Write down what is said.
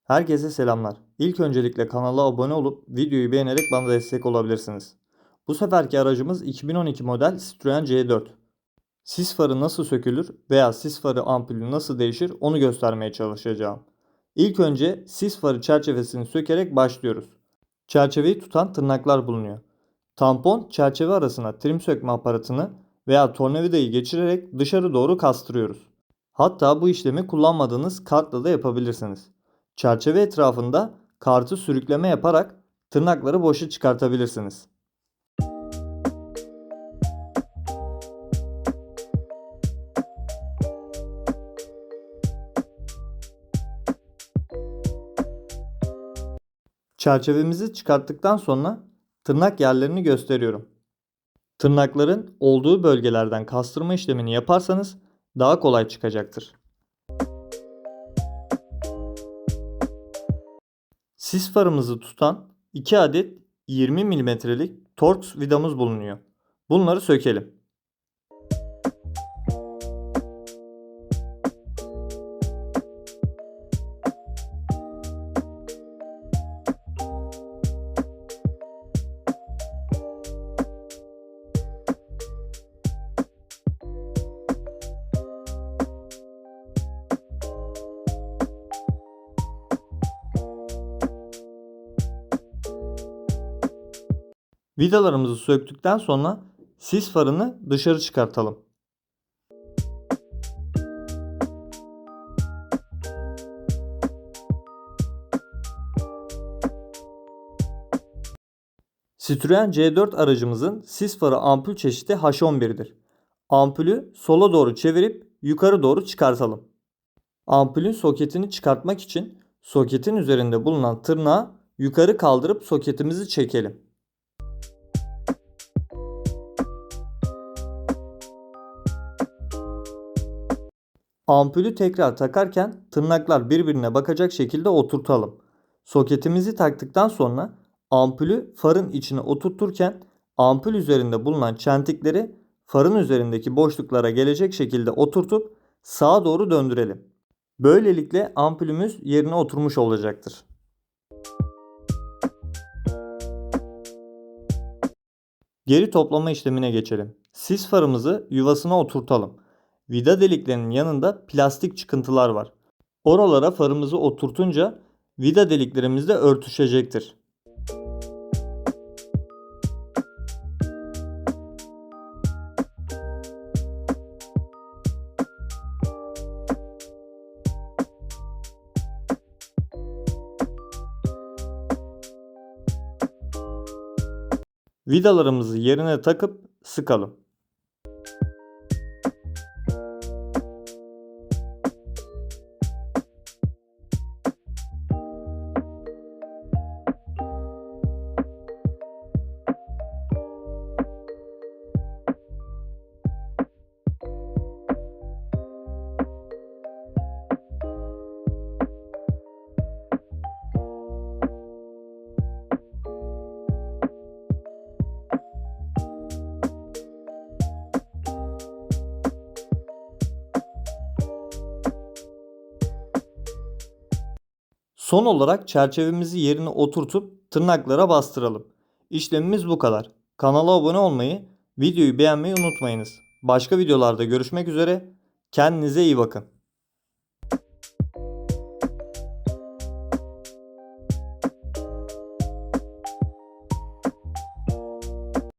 Herkese selamlar. İlk öncelikle kanala abone olup videoyu beğenerek bana destek olabilirsiniz. Bu seferki aracımız 2012 model Citroen C4. Sis farı nasıl sökülür veya sis farı ampulü nasıl değişir onu göstermeye çalışacağım. İlk önce sis farı çerçevesini sökerek başlıyoruz. Çerçeveyi tutan tırnaklar bulunuyor. Tampon çerçeve arasına trim sökme aparatını veya tornavidayı geçirerek dışarı doğru kastırıyoruz. Hatta bu işlemi kullanmadığınız kartla da yapabilirsiniz. Çerçeve etrafında kartı sürükleme yaparak tırnakları boşa çıkartabilirsiniz. Çerçevemizi çıkarttıktan sonra tırnak yerlerini gösteriyorum. Tırnakların olduğu bölgelerden kastırma işlemini yaparsanız daha kolay çıkacaktır. Sis farımızı tutan 2 adet 20 milimetrelik Torx vidamız bulunuyor. Bunları sökelim. Vidalarımızı söktükten sonra sis farını dışarı çıkartalım. Citroen C4 aracımızın sis farı ampul çeşidi H11'dir. Ampulü sola doğru çevirip yukarı doğru çıkartalım. Ampulün soketini çıkartmak için soketin üzerinde bulunan tırnağı yukarı kaldırıp soketimizi çekelim. Ampulü tekrar takarken tırnaklar birbirine bakacak şekilde oturtalım. Soketimizi taktıktan sonra ampulü farın içine oturturken ampul üzerinde bulunan çentikleri farın üzerindeki boşluklara gelecek şekilde oturtup sağa doğru döndürelim. Böylelikle ampulümüz yerine oturmuş olacaktır. Geri toplama işlemine geçelim. Sis farımızı yuvasına oturtalım. Vida deliklerinin yanında plastik çıkıntılar var. Oralara farımızı oturtunca vida deliklerimiz de örtüşecektir. Vidalarımızı yerine takıp sıkalım. Son olarak çerçevemizi yerine oturtup tırnaklara bastıralım. İşlemimiz bu kadar. Kanala abone olmayı, videoyu beğenmeyi unutmayınız. Başka videolarda görüşmek üzere. Kendinize iyi bakın.